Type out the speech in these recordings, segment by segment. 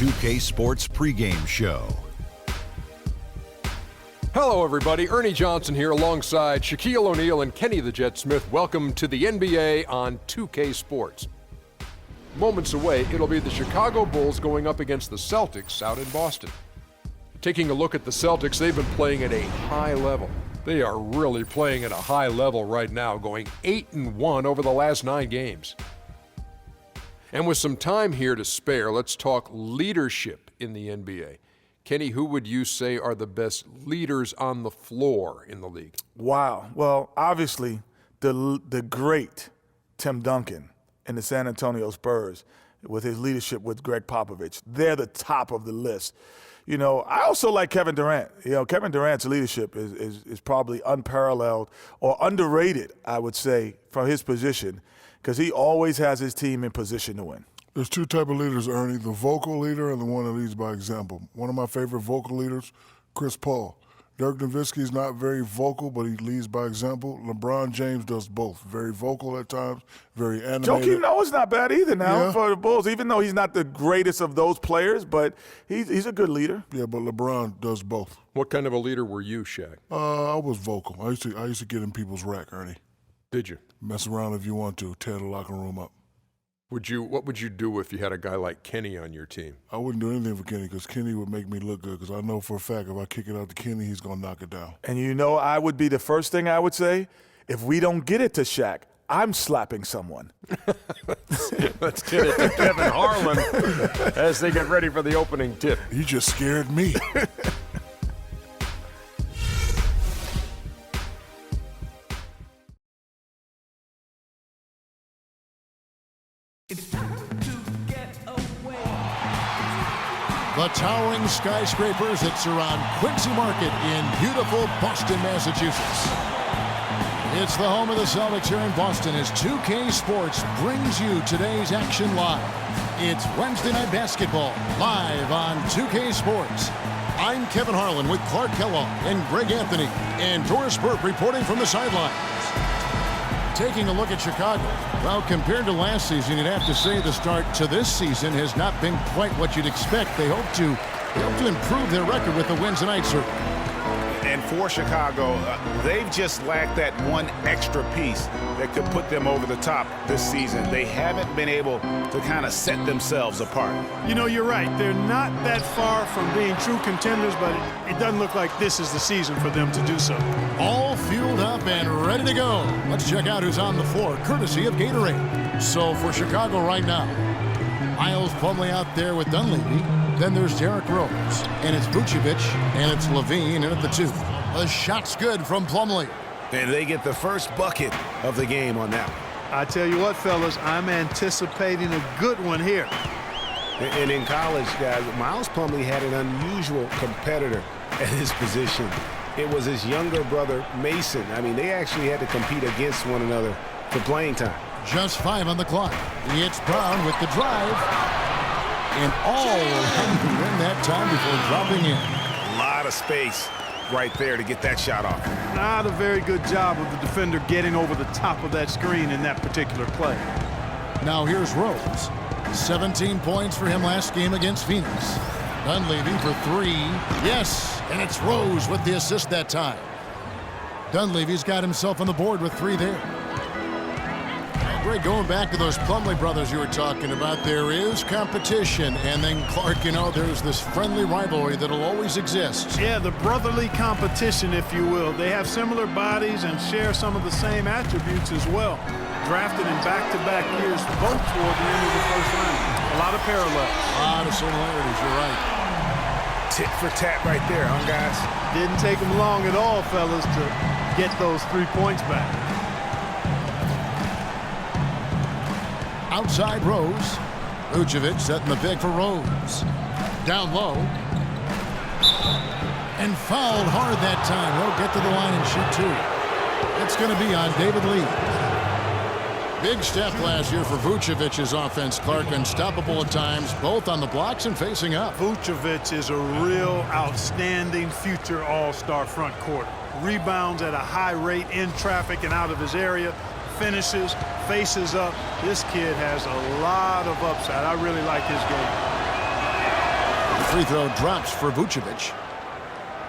2K Sports pregame show. Hello, everybody. Ernie Johnson here alongside Shaquille O'Neal and Kenny the Jet Smith. Welcome to the NBA on 2K Sports. Moments away, it'll be the Chicago Bulls going up against the Celtics out in Boston. Taking a look at the Celtics, they've been playing at a high level. They are really playing at a high level right now, going 8-1 over the last 9 games. And with some time here to spare, let's talk leadership in the NBA. Kenny, who would you say are the best leaders on the floor in the league? Wow. Well, obviously, the great Tim Duncan in the San Antonio Spurs with his leadership with Greg Popovich. They're the top of the list. You know, I also like Kevin Durant. You know, Kevin Durant's leadership is probably unparalleled or underrated, I would say, from his position, because he always has his team in position to win. There's two type of leaders, Ernie, the vocal leader and the one that leads by example. One of my favorite vocal leaders, Chris Paul. Dirk Nowitzki's not very vocal, but he leads by example. LeBron James does both. Very vocal at times, very animated. Joakim Noah's not bad either now for the Bulls, even though he's not the greatest of those players, but he's a good leader. Yeah, but LeBron does both. What kind of a leader were you, Shaq? I was vocal. I used to get in people's rack, Ernie. Did you? Mess around if you want to, tear the locker room up. What would you do if you had a guy like Kenny on your team? I wouldn't do anything for Kenny because Kenny would make me look good because I know for a fact if I kick it out to Kenny, he's going to knock it down. And you know, I would be the first thing I would say, if we don't get it to Shaq, I'm slapping someone. Let's get it to Kevin Harlan as they get ready for the opening tip. You just scared me. The towering skyscrapers that surround Quincy Market in beautiful Boston, Massachusetts. It's the home of the Celtics here in Boston as 2K Sports brings you today's action live. It's Wednesday Night Basketball, live on 2K Sports. I'm Kevin Harlan with Clark Kellogg and Greg Anthony, and Doris Burke reporting from the sidelines. Taking a look at Chicago, well, compared to last season, you'd have to say the start to this season has not been quite what you'd expect. They hope to improve their record with the wins tonight, sir. And for Chicago, they've just lacked that one extra piece that could put them over the top this season. They haven't been able to kind of set themselves apart. You know, you're right. They're not that far from being true contenders, but it doesn't look like this is the season for them to do so. All fueled up and ready to go. Let's check out who's on the floor, courtesy of Gatorade. So for Chicago right now, Miles Plumlee out there with Dunleavy. Then there's Derrick Rose, and it's Vucevic, and it's Levine in at the 2. The shot's good from Plumlee. And they get the first bucket of the game on that one. I tell you what, fellas, I'm anticipating a good one here. And in college, guys, Miles Plumlee had an unusual competitor at his position. It was his younger brother, Mason. I mean, they actually had to compete against one another for playing time. Just 5 on the clock. It's Brown with the drive. And all will win that time before dropping in. A lot of space right there to get that shot off. Not a very good job of the defender getting over the top of that screen in that particular play. Now here's Rose. 17 points for him last game against Phoenix. Dunleavy for 3. Yes, and it's Rose with the assist that time. Dunleavy's got himself on the board with 3 there. Greg, going back to those Plumlee brothers you were talking about, there is competition. And then, Clark, you know, there's this friendly rivalry that'll always exist. Yeah, the brotherly competition, if you will. They have similar bodies and share some of the same attributes as well. Drafted in back-to-back years, both toward the end of the first round. A lot of parallels. A lot of similarities, you're right. Tit for tat right there, huh, guys? Didn't take them long at all, fellas, to get those 3 points back. Outside Rose. Vucevic setting the pick for Rose. Down low. And fouled hard that time. He'll get to the line and shoot 2. It's going to be on David Lee. Big step last year for Vucevic's offense, Clark. Unstoppable at times, both on the blocks and facing up. Vucevic is a real outstanding future all-star front court. Rebounds at a high rate in traffic and out of his area. Finishes, faces up. This kid has a lot of upside. I really like his game. free throw drops for Vucevic.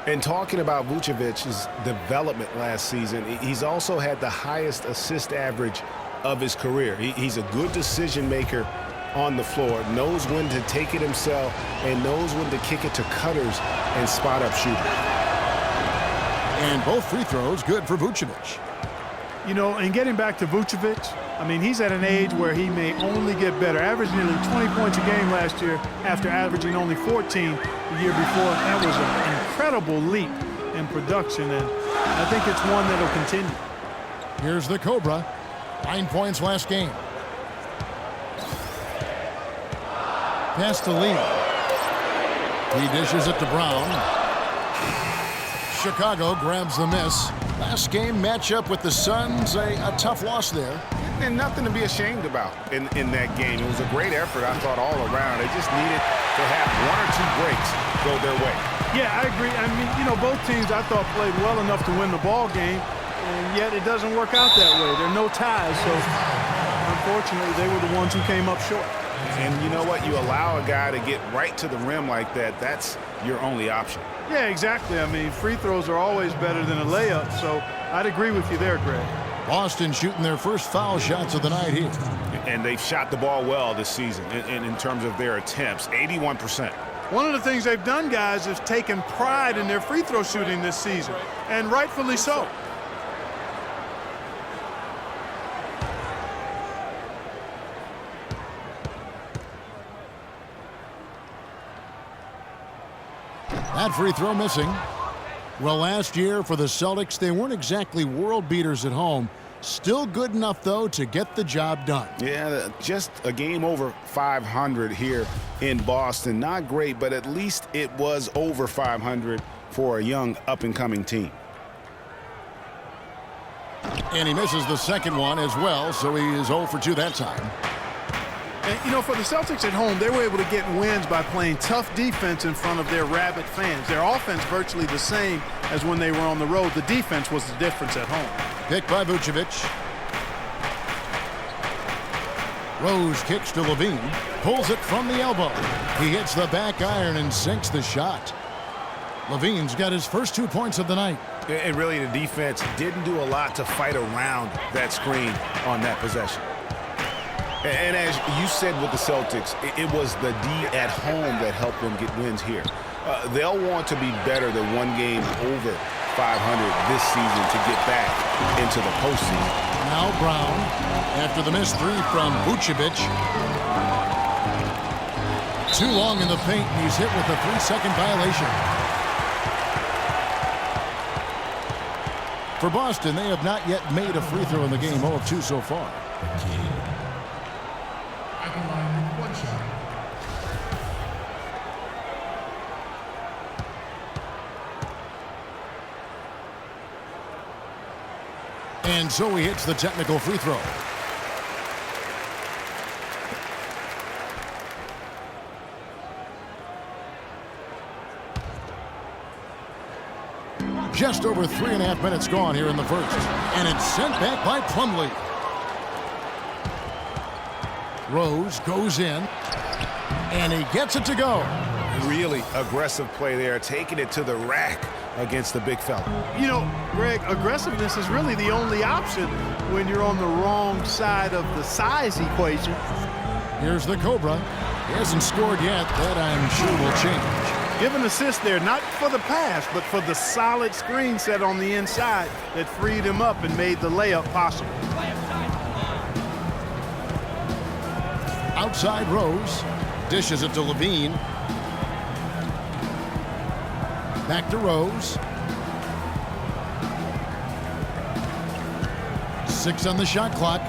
And talking about Vucevic's development last season, he's also had the highest assist average of his career. He's a good decision maker on the floor, knows when to take it himself, and knows when to kick it to cutters and spot up shooters. And both free throws good for Vucevic. You know, and getting back to Vucevic, I mean, he's at an age where he may only get better. Averaged nearly 20 points a game last year after averaging only 14 the year before. That was an incredible leap in production, and I think it's one that'll continue. Here's the Cobra. 9 points last game. Pass to Lee. He dishes it to Brown. Chicago grabs the miss. Last game matchup with the Suns, a tough loss there. And nothing to be ashamed about in that game. It was a great effort, I thought, all around. They just needed to have 1 or 2 breaks go their way. Yeah, I agree. I mean, you know, both teams I thought played well enough to win the ball game, and yet it doesn't work out that way. There are no ties, so unfortunately they were the ones who came up short. And you know what? You allow a guy to get right to the rim like that, that's your only option. Yeah, exactly. I mean, free throws are always better than a layup, so I'd agree with you there, Greg. Boston shooting their first foul shots of the night here. And they've shot the ball well this season in terms of their attempts, 81%. One of the things they've done, guys, is taken pride in their free throw shooting this season, and rightfully so. That free throw missing. Well, last year for the Celtics, they weren't exactly world beaters at home. Still good enough, though, to get the job done. Yeah, just a game over 500 here in Boston. Not great, but at least it was over 500 for a young up-and-coming team. And he misses the second one as well, so he is 0 for 2 that time. And, you know, for the Celtics at home, they were able to get wins by playing tough defense in front of their rabid fans. Their offense virtually the same as when they were on the road. The defense was the difference at home. Picked by Vucevic. Rose kicks to Levine. Pulls it from the elbow. He hits the back iron and sinks the shot. Levine's got his first 2 points of the night. And really, the defense didn't do a lot to fight around that screen on that possession. And as you said with the Celtics, it was the D at home that helped them get wins here. They'll want to be better than one game over 500 this season to get back into the postseason. Now Brown, after the missed 3 from Vucevic. Too long in the paint, and he's hit with a 3-second violation. For Boston, they have not yet made a free throw in the game, 0 of 2 so far. And so he hits the technical free throw. Just over 3.5 minutes gone here in the first. And it's sent back by Plumlee. Rose goes in. And he gets it to go. Really aggressive play there, taking it to the rack against the big fella. You know, Greg, aggressiveness is really the only option when you're on the wrong side of the size equation. Here's the Cobra. He hasn't scored yet. That I'm sure will change. Give an assist there, not for the pass, but for the solid screen set on the inside that freed him up and made the layup possible. Outside Rose. Dishes it to Levine. Back to Rose. 6 on the shot clock.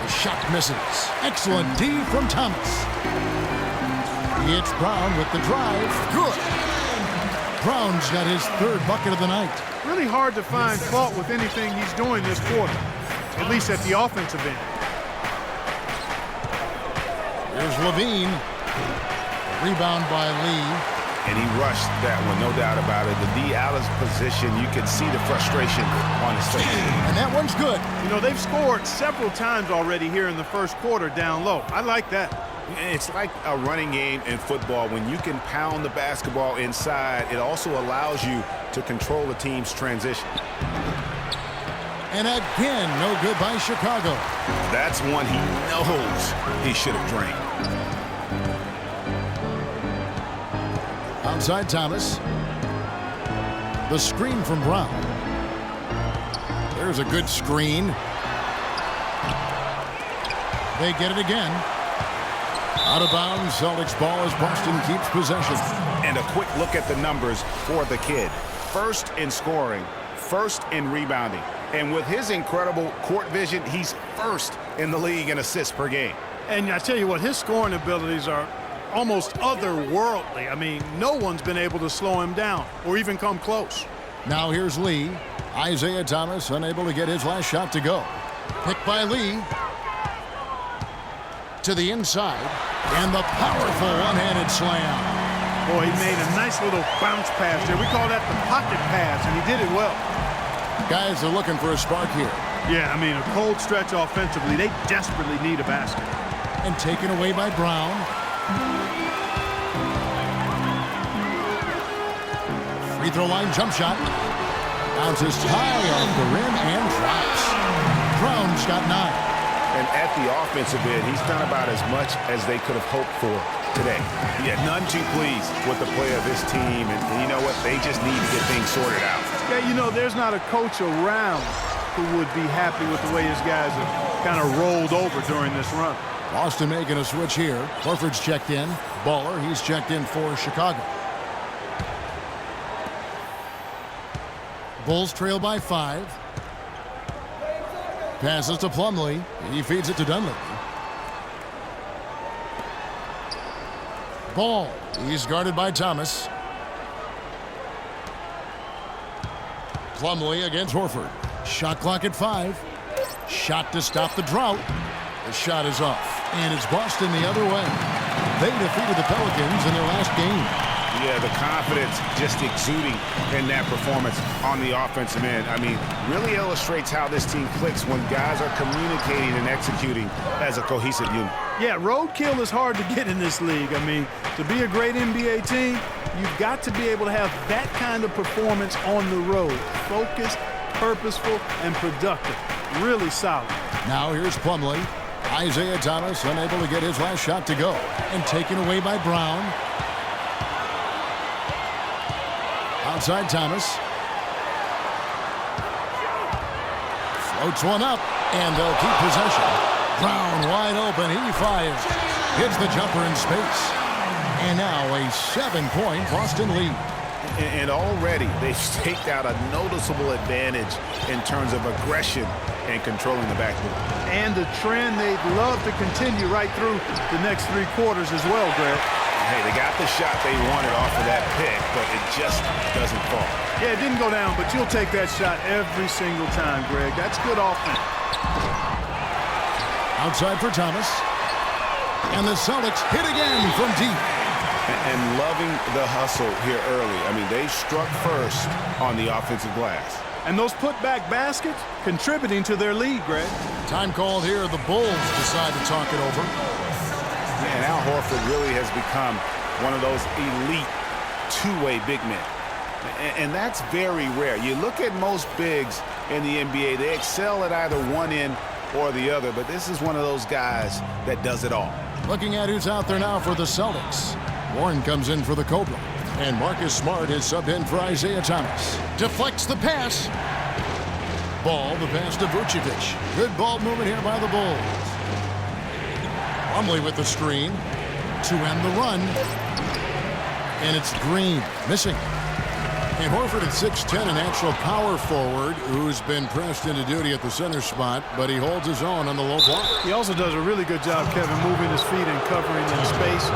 The shot misses. Excellent D from Thomas. It's Brown with the drive. Good. Brown's got his 3rd bucket of the night. Really hard to find fault with anything he's doing this quarter, at least at the offensive end. Here's Levine. Rebound by Lee. And he rushed that one, no doubt about it. The D out of position, you can see the frustration on his face. And that one's good. You know, they've scored several times already here in the first quarter down low. I like that. It's like a running game in football. When you can pound the basketball inside, it also allows you to control the team's transition. And again, no good by Chicago. That's one he knows he should have drained. Outside Thomas. The screen from Brown. There's a good screen. They get it again. Out of bounds, Celtics ball as Boston keeps possession. And a quick look at the numbers for the kid. First in scoring, first in rebounding. And with his incredible court vision, he's first in the league in assists per game. And I tell you what, his scoring abilities are almost otherworldly. I mean, no one's been able to slow him down or even come close. Now here's Lee. Isaiah Thomas unable to get his last shot to go. Picked by Lee. To the inside. And the powerful one-handed slam. Boy, he made a nice little bounce pass there. We call that the pocket pass, and he did it well. Guys are looking for a spark here. Yeah, I mean, a cold stretch offensively. They desperately need a basket. And taken away by Brown. Free throw line jump shot. Bounces high off the rim and drops. Brown's got 9. And at the offensive end, he's done about as much as they could have hoped for today. Yeah, none too pleased with the play of this team. And you know what? They just need to get things sorted out. Yeah, you know, there's not a coach around who would be happy with the way his guys have kind of rolled over during this run. Boston making a switch here. Horford's checked in. Baller, he's checked in for Chicago. Bulls trail by 5. Passes to Plumlee. He feeds it to Dunleavy. Ball. He's guarded by Thomas. Plumlee against Horford. Shot clock at 5. Shot to stop the drought. The shot is off. And it's Boston the other way. They defeated the Pelicans in their last game. Yeah, the confidence just exuding in that performance on the offensive end. I mean, really illustrates how this team clicks when guys are communicating and executing as a cohesive unit. Yeah, roadkill is hard to get in this league. I mean, to be a great NBA team, you've got to be able to have that kind of performance on the road. Focused, purposeful, and productive. Really solid. Now here's Plumlee. Isaiah Thomas unable to get his last shot to go. And taken away by Brown. Outside Thomas. Floats one up, and they'll keep possession. Brown wide open, he fires. Hits the jumper in space. And now a 7-point Boston lead. And already they've staked out a noticeable advantage in terms of aggression and controlling the backboard. And the trend they'd love to continue right through the next 3 quarters as well, Greg. Hey, they got the shot they wanted off of that pick, but it just doesn't fall. Yeah, it didn't go down, but you'll take that shot every single time, Greg. That's good offense. Outside for Thomas. And the Celtics hit again from deep. And loving the hustle here early. I mean, they struck first on the offensive glass. And those putback baskets contributing to their lead, Greg. Time called here. The Bulls decide to talk it over. And Al Horford really has become one of those elite two-way big men. And that's very rare. You look at most bigs in the NBA, they excel at either one end or the other, but this is one of those guys that does it all. Looking at who's out there now for the Celtics. Warren comes in for the Cobra. And Marcus Smart is subbed in for Isaiah Thomas. Deflects the pass. Ball, the pass to Vucevic. Good ball movement here by the Bulls. Plumlee with the screen to end the run. And it's Green missing. And Horford at 6'10", an actual power forward who's been pressed into duty at the center spot, but he holds his own on the low block. He also does a really good job, Kevin, moving his feet and covering in space,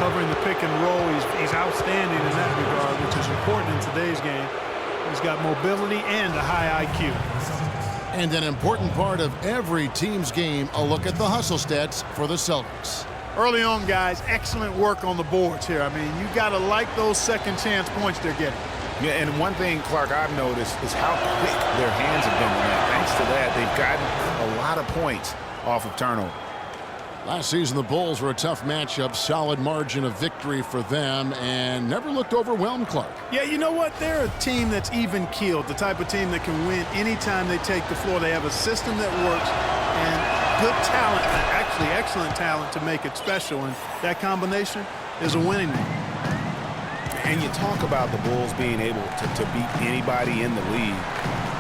covering the pick and roll. He's outstanding in that regard, which is important in today's game. He's got mobility and a high IQ. And an important part of every team's game, a look at the hustle stats for the Celtics. Early on, guys, excellent work on the boards here. I mean, you got to like those second chance points they're getting. Yeah, and one thing, Clark, I've noticed is how quick their hands have been on that. Thanks to that, they've gotten a lot of points off of turnover. Last season, the Bulls were a tough matchup, solid margin of victory for them, and never looked overwhelmed, Clark. Yeah, you know what? They're a team that's even-keeled, the type of team that can win anytime they take the floor. They have a system that works and good talent, actually excellent talent to make it special, and that combination is a winning one. And you talk about the Bulls being able to beat anybody in the league.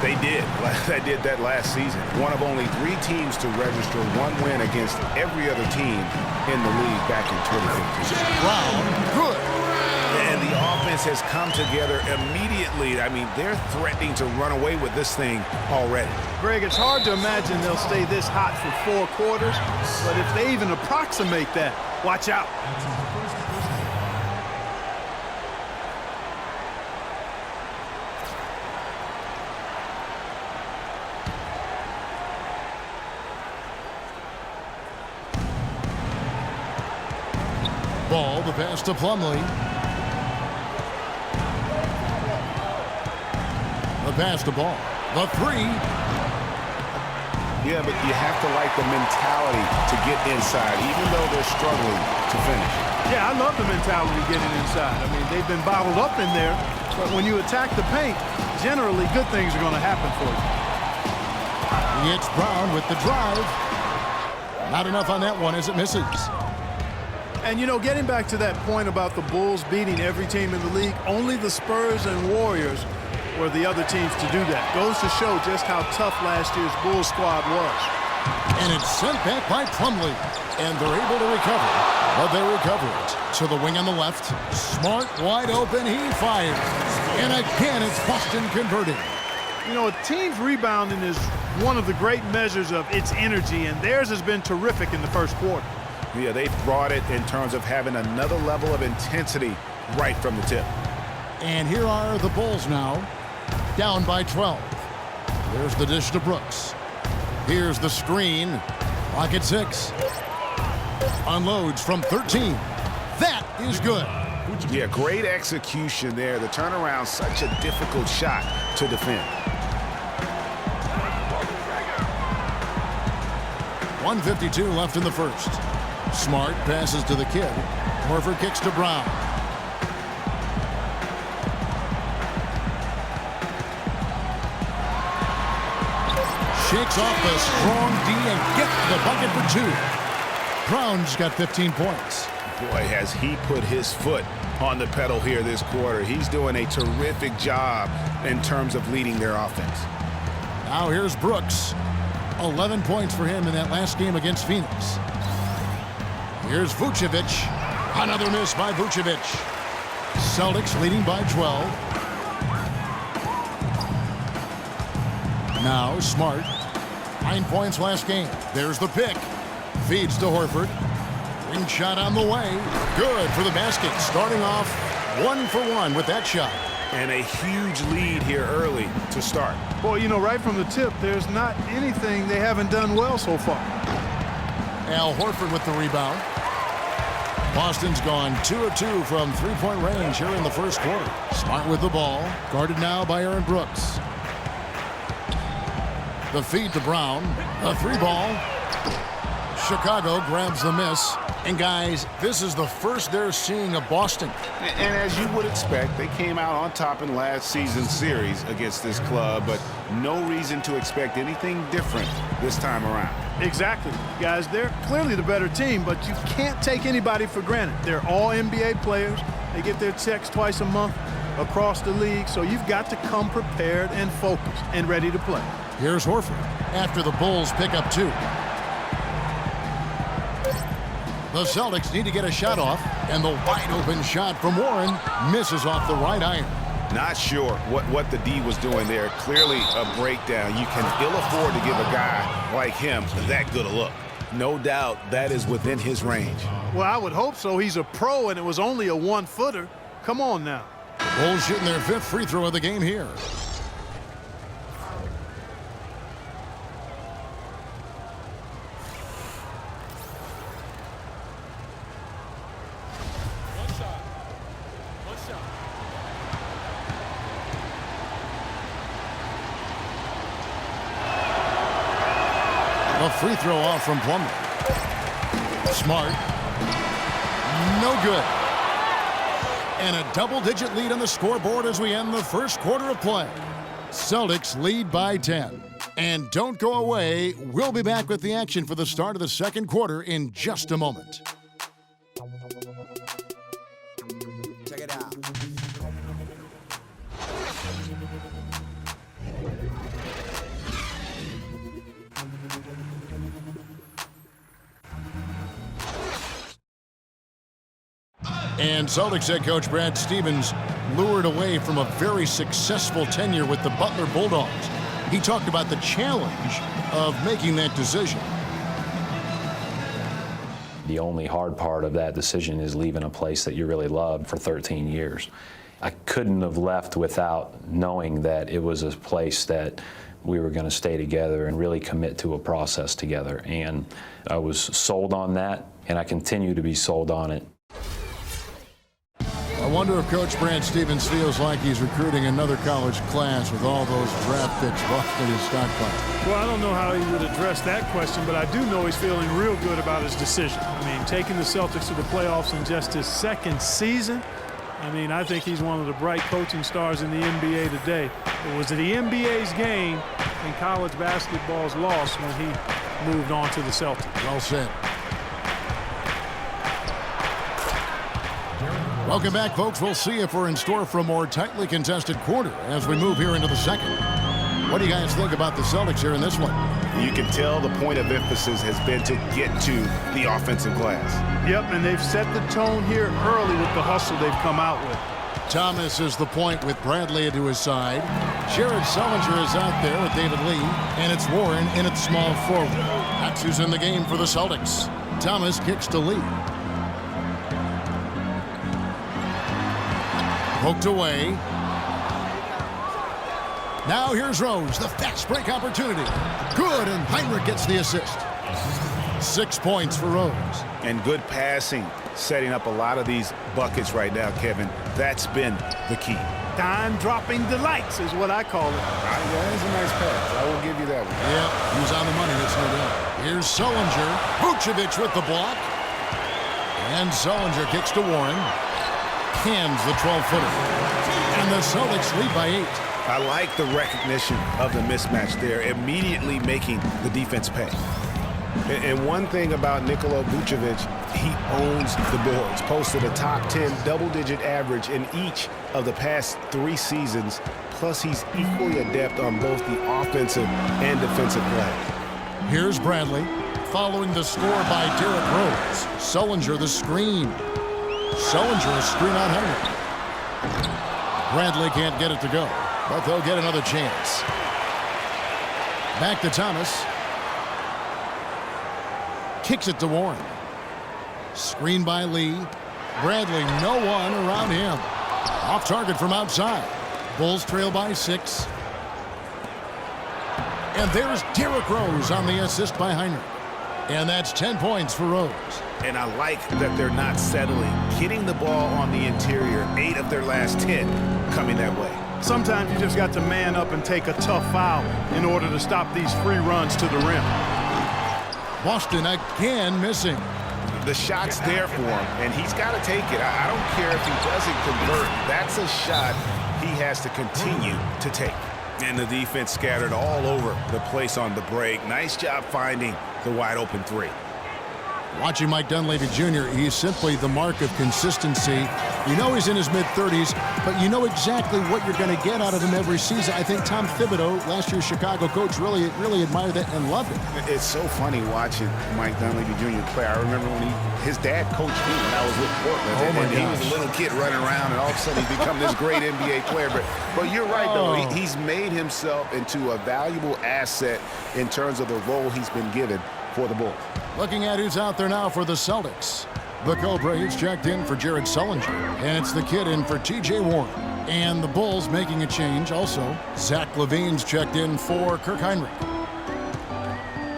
They did. They did that last season. One of only 3 teams to register 1 win against every other team in the league back in 2015. Brown, good. And the offense has come together immediately. I mean, they're threatening to run away with this thing already. Greg, it's hard to imagine they'll stay this hot for 4 quarters, but if they even approximate that, watch out. Ball, the pass to Plumlee. The pass to Ball. The 3. Yeah, but you have to like the mentality to get inside, even though they're struggling to finish. Yeah, I love the mentality getting inside. I mean, they've been bottled up in there, but when you attack the paint, generally good things are going to happen for you. It's Brown with the drive. Not enough on that one as it misses. And, you know, getting back to that point about the Bulls beating every team in the league, only the Spurs and Warriors were the other teams to do that. Goes to show just how tough last year's Bulls squad was. And it's sent back by Plumlee. And they're able to recover. But they recover it. To the wing on the left. Smart, wide open, he fires. And again, it's Boston converting. You know, a team's rebounding is one of the great measures of its energy, and theirs has been terrific in the first quarter. Yeah, they've brought it in terms of having another level of intensity right from the tip. And here are the Bulls now, down by 12. There's the dish to Brooks. Here's the screen. Pocket 6. Unloads from 13. That is good. Yeah, great execution there. The turnaround, such a difficult shot to defend. 1:52 left in the first. Smart passes to the kid. Horford kicks to Brown. Shakes off the strong D and gets the bucket for 2. Brown's got 15 points. Boy, has he put his foot on the pedal here this quarter. He's doing a terrific job in terms of leading their offense. Now here's Brooks. 11 points for him in that last game against Phoenix. Here's Vucevic. Another miss by Vucevic. Celtics leading by 12. Now Smart. 9 points last game. There's the pick. Feeds to Horford. Ring shot on the way. Good for the basket. Starting off 1 for 1 with that shot. And a huge lead here early to start. Boy, you know, right from the tip, there's not anything they haven't done well so far. Al Horford with the rebound. Boston's gone 2 of 2 from three-point range here in the first quarter. Smart with the ball. Guarded now by Aaron Brooks. The feed to Brown. A 3-ball. Chicago grabs the miss. And guys, this is the first they're seeing of Boston. And as you would expect, they came out on top in last season's series against this club, but no reason to expect anything different this time around. Exactly. Guys, they're clearly the better team, but you can't take anybody for granted. They're all NBA players. They get their checks twice a month across the league, so you've got to come prepared and focused and ready to play. Here's Horford after the Bulls pick up 2. The Celtics need to get a shot off, and the wide-open shot from Warren misses off the right iron. Not sure what the D was doing there. Clearly a breakdown. You can ill afford to give a guy like him that good a look. No doubt that is within his range. Well, I would hope so. He's a pro, and it was only a 1-footer. Come on now. Bulls shooting their 5th free throw of the game here. A free throw off from Plumlee. Smart. No good. And a double-digit lead on the scoreboard as we end the first quarter of play. Celtics lead by 10. And don't go away. We'll be back with the action for the start of the second quarter in just a moment. Check it out. And Celtics head coach Brad Stevens lured away from a very successful tenure with the Butler Bulldogs. He talked about the challenge of making that decision. The only hard part of that decision is leaving a place that you really loved for 13 years. I couldn't have left without knowing that it was a place that we were going to stay together and really commit to a process together. And I was sold on that, and I continue to be sold on it. I wonder if Coach Brad Stevens feels like he's recruiting another college class with all those draft picks Boston is stockpiling. Well, I don't know how he would address that question, but I do know he's feeling real good about his decision. I mean, taking the Celtics to the playoffs in just his second season, I mean, I think he's one of the bright coaching stars in the NBA today. It was the NBA's game and college basketball's loss when he moved on to the Celtics. Well said. Welcome back, folks. We'll see if we're in store for a more tightly contested quarter as we move here into the second. What do you guys think about the Celtics here in this one? You can tell the point of emphasis has been to get to the offensive glass. Yep, and they've set the tone here early with the hustle they've come out with. Thomas is the point with Bradley to his side. Jared Sullinger is out there with David Lee, and it's Warren in at small forward. That's who's in the game for the Celtics. Thomas kicks to Lee. Poked away. Now here's Rose, the fast break opportunity. Good, and Heinrich gets the assist. 6 points for Rose. And good passing, setting up a lot of these buckets right now, Kevin. That's been the key. Dime-dropping delights is what I call it. That is a nice pass. I will give you that one. Yeah, he's on the money, that's no doubt. Here's Sullinger. Vucevic with the block. And Sullinger kicks to Warren. Hands the 12-footer. And the Celtics lead by 8. I like the recognition of the mismatch there, immediately making the defense pay. And one thing about Nikola Vucevic, he owns the boards. Posted a top 10 double-digit average in each of the past 3 seasons. Plus, he's equally adept on both the offensive and defensive play. Here's Bradley, following the score by Derrick Rose. Sullinger the screen. Sullinger a screen on Heinrich. Bradley can't get it to go, but they'll get another chance. Back to Thomas. Kicks it to Warren. Screen by Lee. Bradley, no one around him. Off target from outside. Bulls trail by 6. And there's Derrick Rose on the assist by Heinrich. And that's 10 points for Rose. And I like that they're not settling. Getting the ball on the interior, 8 of their last 10 coming that way. Sometimes you just got to man up and take a tough foul in order to stop these free runs to the rim. Boston again missing. The shot's there for him, and he's got to take it. I don't care if he doesn't convert. That's a shot he has to continue to take. And the defense scattered all over the place on the break. Nice job finding the wide open 3. Watching Mike Dunleavy Jr., he's simply the mark of consistency. You know he's in his mid-30s, but you know exactly what you're going to get out of him every season. I think Tom Thibodeau, last year's Chicago coach, really admired that and loved it. It's so funny watching Mike Dunleavy Jr. play. I remember when his dad coached me when I was with Portland. Oh, my and he gosh. was a little kid running around, and all of a sudden he's become this great NBA player. But you're right, though. He's made himself into a valuable asset in terms of the role he's been given for the Bulls. Looking at who's out there now for the Celtics. The Cobra, he's checked in for Jared Sullinger. And it's the kid in for T.J. Warren. And the Bulls making a change also. Zach LaVine's checked in for Kirk Heinrich.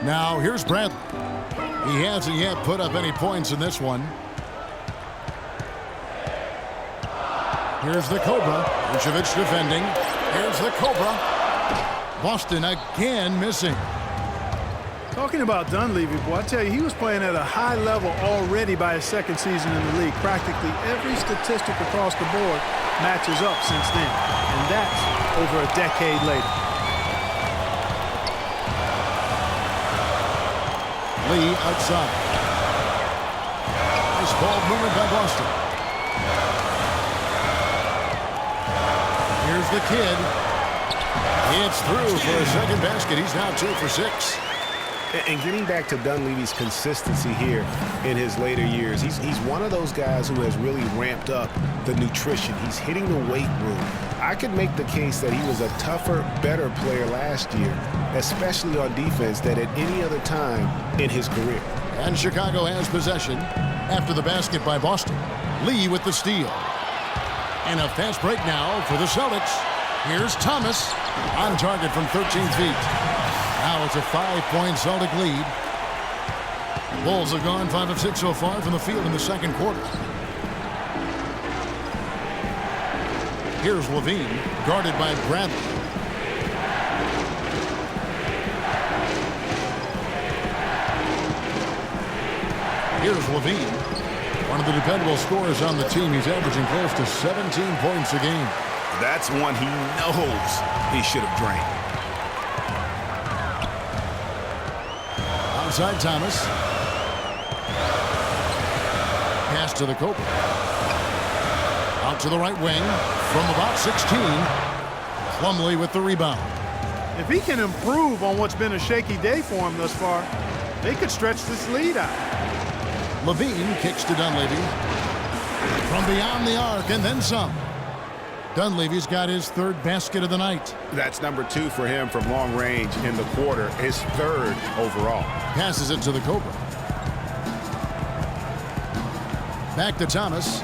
Now here's Bradley. He hasn't yet put up any points in this one. Here's the Cobra. Vucevic defending. Here's the Cobra. Boston again missing. Talking about Dunleavy, boy, I tell you, he was playing at a high level already by his second season in the league. Practically every statistic across the board matches up since then, and that's over a decade later. Lee outside. Nice ball movement by Boston. Here's the kid. It's through for a second basket. He's now 2 for 6. And getting back to Dunleavy's consistency here in his later years, he's one of those guys who has really ramped up the nutrition. He's hitting the weight room. I could make the case that he was a tougher, better player last year, especially on defense, than at any other time in his career. And Chicago has possession after the basket by Boston. Lee with the steal. And a fast break now for the Celtics. Here's Thomas on target from 13 feet. Now it's a 5-point Celtic lead. Bulls have gone 5 of 6 so far from the field in the second quarter. Here's Levine, guarded by Bradley. Here's Levine, one of the dependable scorers on the team. He's averaging close to 17 points a game. That's one he knows he should have drained. Outside Thomas. Pass to the Cobra. Out to the right wing from about 16. Plumlee with the rebound. If he can improve on what's been a shaky day for him thus far, they could stretch this lead out. Levine kicks to Dunleavy. From beyond the arc and then some. Dunleavy's got his 3rd basket of the night. That's number 2 for him from long range in the quarter, his 3rd overall. Passes it to the Cobra. Back to Thomas.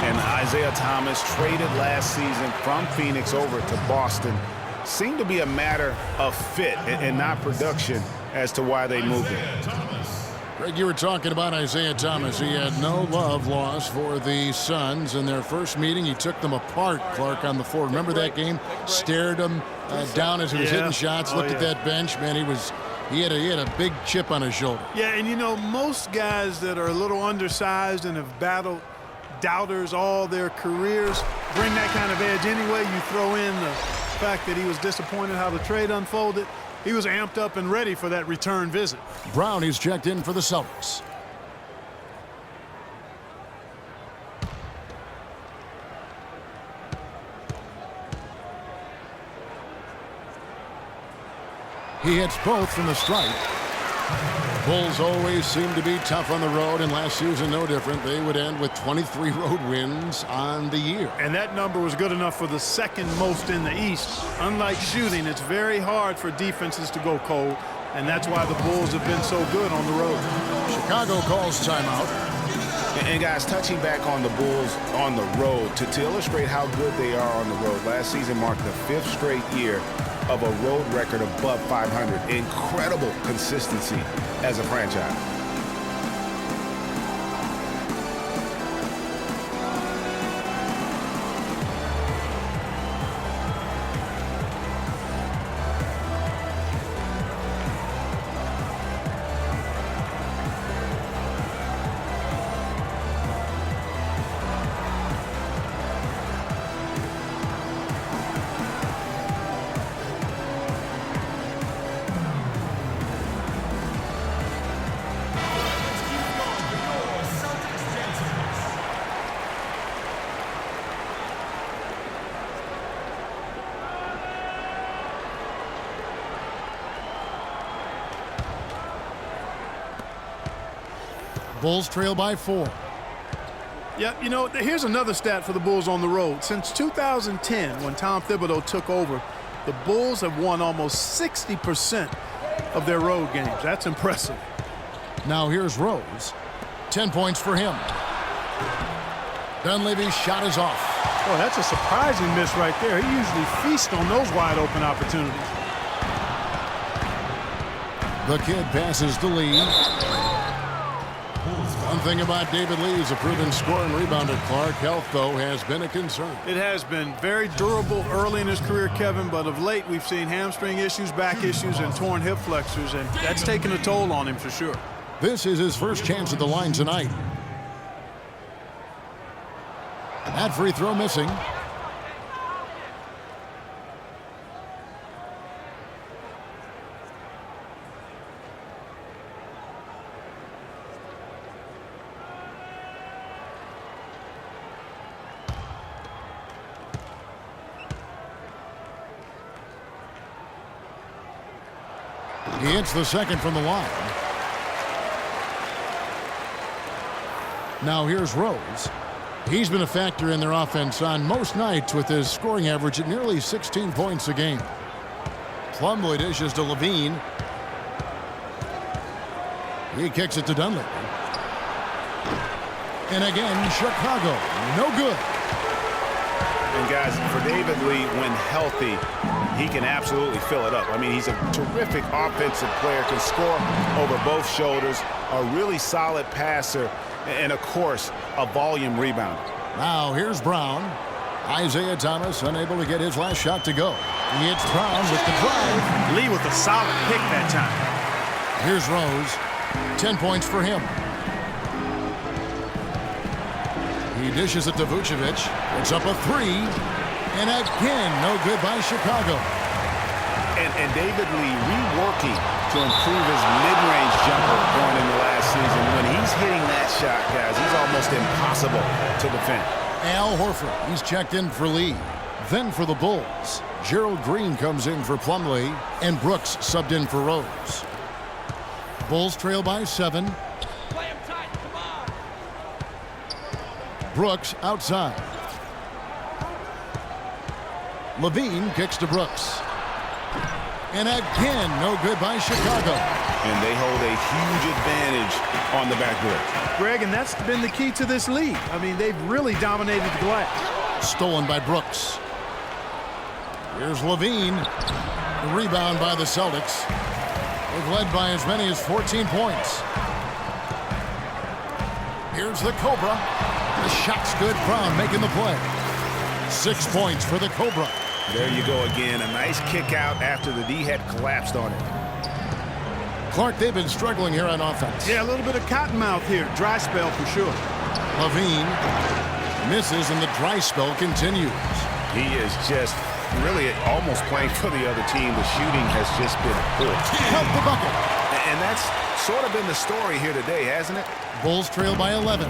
And Isaiah Thomas, traded last season from Phoenix over to Boston, seemed to be a matter of fit and not production as to why they moved him. Greg, you were talking about Isaiah Thomas. He had no love lost for the Suns. In their first meeting, he took them apart, Clark, on the floor. Remember that game? Stared him down as he was hitting shots, looked at that bench. Man, he had a big chip on his shoulder. Yeah, and you know, most guys that are a little undersized and have battled doubters all their careers bring that kind of edge anyway. You throw in the fact that he was disappointed how the trade unfolded. He was amped up and ready for that return visit. Brownie's checked in for the Celtics. He hits both from the stripe. Bulls always seem to be tough on the road, and last season no different. They would end with 23 road wins on the year. And that number was good enough for the 2nd most in the East. Unlike shooting, it's very hard for defenses to go cold, and that's why the Bulls have been so good on the road. Chicago calls timeout. And guys, touching back on the Bulls on the road, to illustrate how good they are on the road, last season marked the 5th straight year of a road record above 500. Incredible consistency as a franchise. Bulls trail by 4. Yeah, you know, here's another stat for the Bulls on the road. Since 2010, when Tom Thibodeau took over, the Bulls have won almost 60% of their road games. That's impressive. Now here's Rose. 10 points for him. Dunleavy's shot is off. Boy, that's a surprising miss right there. He usually feasts on those wide open opportunities. The kid passes to Lee. Bulls One thing about David Lee, he's a proven scorer and rebounder. Clark, health, though, has been a concern. It has been very durable early in his career, Kevin, but of late we've seen hamstring issues, back issues, and torn hip flexors, and that's taken a toll on him for sure. This is his first chance at the line tonight. That free throw missing. He hits the second from the line. Now here's Rose. He's been a factor in their offense on most nights with his scoring average at nearly 16 points a game. Plumlee dishes to Levine. He kicks it to Dunlap. And again, Chicago, no good. And guys, for David Lee, when healthy, he can absolutely fill it up. I mean, he's a terrific offensive player, can score over both shoulders, a really solid passer, and of course, a volume rebounder. Now here's Brown. Isaiah Thomas unable to get his last shot to go. He hits Brown with the drive. Lee with a solid pick that time. Here's Rose. 10 points for him. He dishes it to Vucevic. It's up a three. And again, no good by Chicago. And David Lee reworking to improve his mid-range jumper going into last season. When he's hitting that shot, guys, he's almost impossible to defend. Al Horford, he's checked in for Lee. Then for the Bulls, Gerald Green comes in for Plumlee, and Brooks subbed in for Rose. Bulls trail by 7. Play him tight, come on. Brooks outside. Levine kicks to Brooks. And again, no good by Chicago. And they hold a huge advantage on the backboard. Greg, and that's been the key to this league. I mean, they've really dominated the glass. Stolen by Brooks. Here's Levine. The rebound by the Celtics. They've led by as many as 14 points. Here's the Cobra. The shot's good. Brown making the play. 6 points for the Cobra. There you go again. A nice kick out after the D had collapsed on it. Clark, they've been struggling here on offense. Yeah, a little bit of cottonmouth here. Dry spell for sure. Levine misses and the dry spell continues. He is just really almost playing for the other team. The shooting has just been poor. Help the bucket. And that's sort of been the story here today, hasn't it? Bulls trail by 11.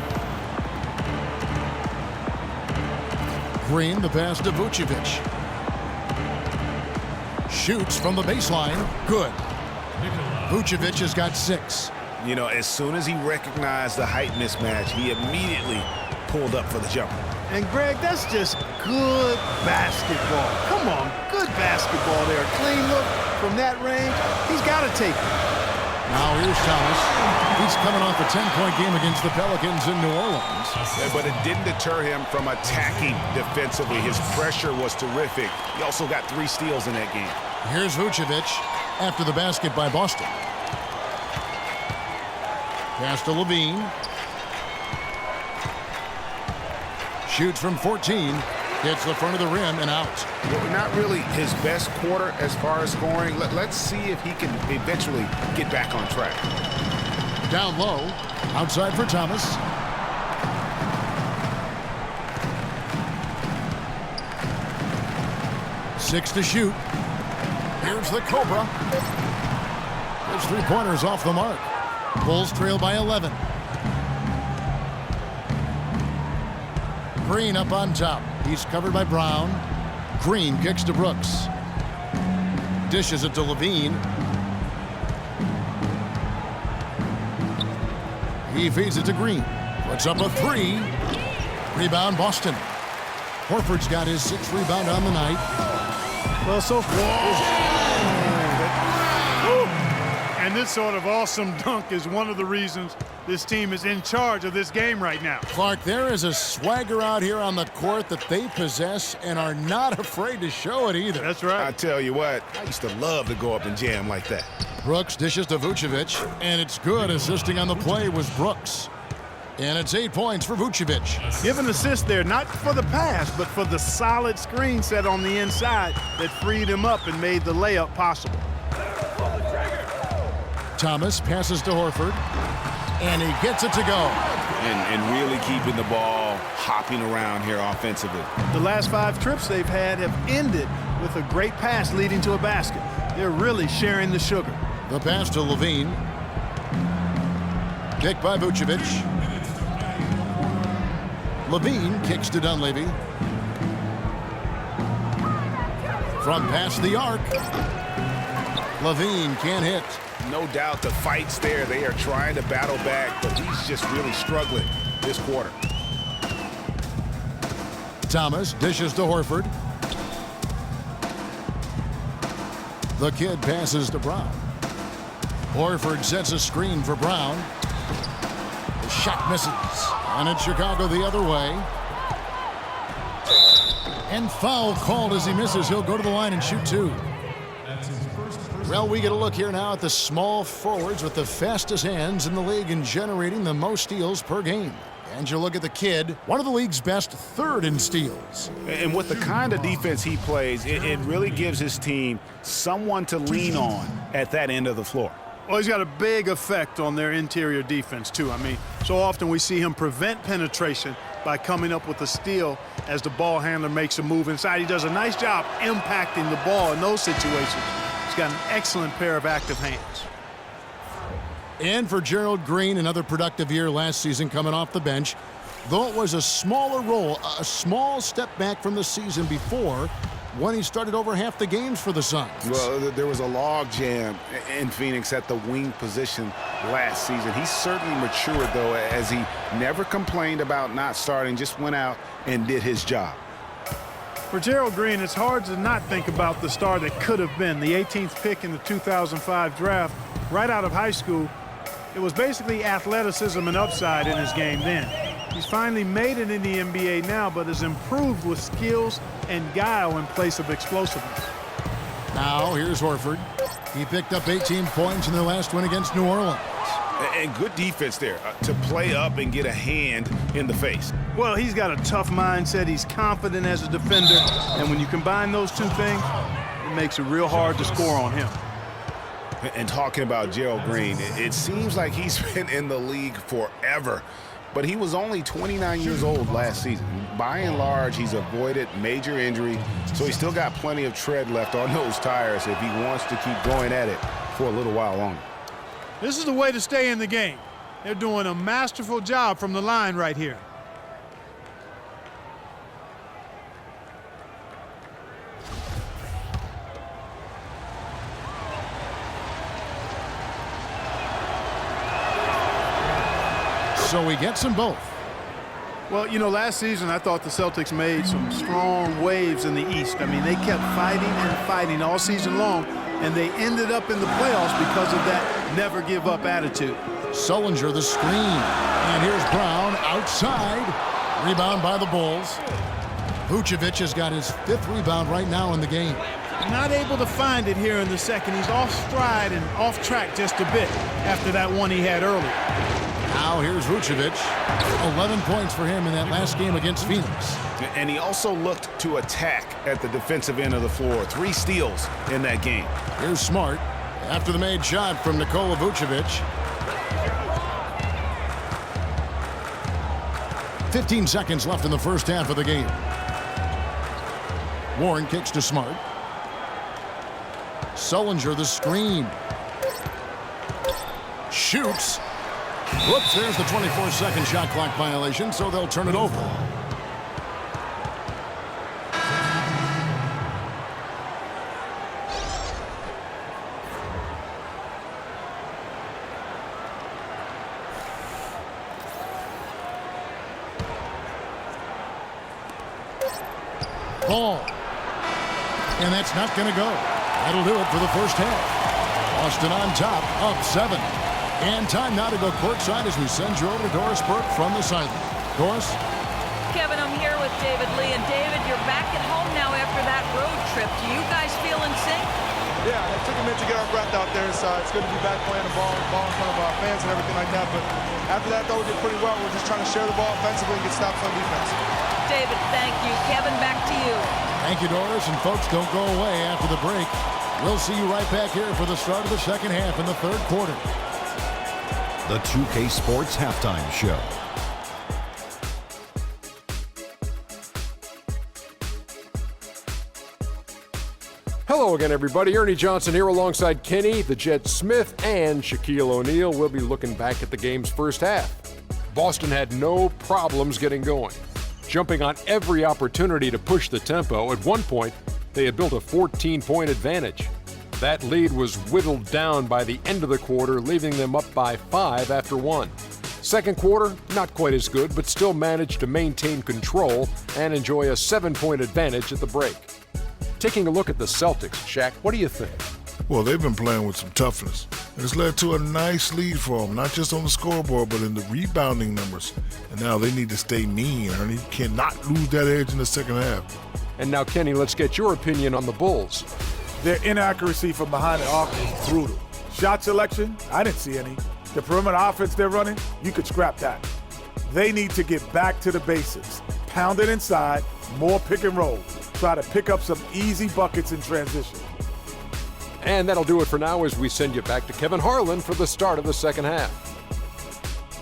Green, the pass to Vucevic. Shoots from the baseline. Good. Vucevic has got 6. You know, as soon as he recognized the height mismatch, he immediately pulled up for the jumper. And Greg, that's just good basketball. Come on, good basketball there. Clean look from that range. He's got to take it. Now here's Thomas. He's coming off a 10-point game against the Pelicans in New Orleans. But it didn't deter him from attacking defensively. His pressure was terrific. He also got 3 steals in that game. Here's Vucevic after the basket by Boston. Pass to Levine. Shoots from 14. Hits the front of the rim and out. Well, not really his best quarter as far as scoring. Let's see if he can eventually get back on track. Down low. Outside for Thomas. Six to shoot. Here's the Cobra. His 3-pointers off the mark. Bulls trail by 11. Green up on top. He's covered by Brown. Green kicks to Brooks. Dishes it to Levine. He feeds it to Green. Puts up a 3. Rebound Boston. Horford's got his 6th rebound on the night. Well, so and this sort of awesome dunk is one of the reasons this team is in charge of this game right now. Clark, there is a swagger out here on the court that they possess and are not afraid to show it either. That's right. I tell you what, I used to love to go up and jam like that. Brooks dishes to Vucevic, and it's good. Assisting on the play was Brooks. And it's 8 points for Vucevic. Give an assist there, not for the pass, but for the solid screen set on the inside that freed him up and made the layup possible. Thomas passes to Horford, and he gets it to go. And really keeping the ball hopping around here offensively. The last 5 trips they've had have ended with a great pass leading to a basket. They're really sharing the sugar. The pass to Levine. Kick by Vucevic. Levine kicks to Dunleavy. From past the arc. Levine can't hit. No doubt the fight's there. They are trying to battle back, but he's just really struggling this quarter. Thomas dishes to Horford. The kid passes to Brown. Horford sets a screen for Brown. The shot misses. And it's Chicago the other way. And foul called as he misses. He'll go to the line and shoot 2. Well, we get a look here now at the small forwards with the fastest hands in the league and generating the most steals per game. And you look at the kid, one of the league's best, 3rd in steals. And with the kind of defense he plays, it really gives his team someone to lean on at that end of the floor. Well, he's got a big effect on their interior defense, too. I mean, so often we see him prevent penetration by coming up with a steal as the ball handler makes a move inside. He does a nice job impacting the ball in those situations. He's got an excellent pair of active hands. And for Gerald Green, another productive year last season coming off the bench. Though it was a smaller role, a small step back from the season before when he started over half the games for the Suns. Well, there was a log jam in Phoenix at the wing position last season. He certainly matured, though, as he never complained about not starting, just went out and did his job. For Gerald Green, it's hard to not think about the star that could have been. The 18th pick in the 2005 draft, right out of high school. It was basically athleticism and upside in his game then. He's finally made it in the NBA now, but has improved with skills and guile in place of explosiveness. Now here's Horford. He picked up 18 points in their last win against New Orleans. And good defense there to play up and get a hand in the face. Well, he's got a tough mindset. He's confident as a defender. And when you combine those two things, it makes it real hard to score on him. And talking about Gerald Green, it seems like he's been in the league forever. But he was only 29 years old last season. By and large, he's avoided major injury, so he's still got plenty of tread left on those tires if he wants to keep going at it for a little while longer. This is the way to stay in the game. They're doing a masterful job from the line right here. So he gets them both. Well, you know, last season I thought the Celtics made some strong waves in the East. I mean, they kept fighting and fighting all season long, and they ended up in the playoffs because of that never-give-up attitude. Sullinger the screen. And here's Brown outside. Rebound by the Bulls. Vucevic has got his 5th rebound right now in the game. Not able to find it here in the second. He's off stride and off track just a bit after that one he had earlier. Now here's Vucevic. 11 points for him in that last game against Phoenix. And he also looked to attack at the defensive end of the floor. 3 steals in that game. Here's Smart after the made shot from Nikola Vucevic. 15 seconds left in the first half of the game. Warren kicks to Smart. Sullinger the screen. Shoots. Whoops, there's the 24-second shot clock violation, so they'll turn it over. Ball. And that's not going to go. That'll do it for the first half. Boston on top, up 7. And time now to go courtside as we send you over to Doris Burke from the sideline. Doris? Kevin, I'm here with David Lee. And David, you're back at home now after that road trip. Do you guys feel in sync? Yeah, it took a minute to get our breath out there, so it's good to be back playing the ball in front of our fans and everything like that. But after that, though, we did pretty well. We're just trying to share the ball offensively and get stops on defense. David, thank you. Kevin, back to you. Thank you, Doris. And folks, don't go away after the break. We'll see you right back here for the start of the second half in the third quarter. The 2K Sports Halftime Show. Hello again, everybody. Ernie Johnson here alongside Kenny, the Jet Smith, and Shaquille O'Neal. We'll be looking back at the game's first half. Boston had no problems getting going, jumping on every opportunity to push the tempo. At one point, they had built a 14-point advantage. That lead was whittled down by the end of the quarter, leaving them up by 5 after 1. Second quarter, not quite as good, but still managed to maintain control and enjoy a 7-point advantage at the break. Taking a look at the Celtics, Shaq, what do you think? Well, they've been playing with some toughness. It's led to a nice lead for them, not just on the scoreboard, but in the rebounding numbers. And now they need to stay mean, Ernie. Cannot lose that edge in the second half. And now, Kenny, let's get your opinion on the Bulls. Their inaccuracy from behind the arc is brutal. Shot selection, I didn't see any. The perimeter offense they're running, you could scrap that. They need to get back to the basics. Pound it inside, more pick and roll. Try to pick up some easy buckets in transition. And that'll do it for now as we send you back to Kevin Harlan for the start of the second half.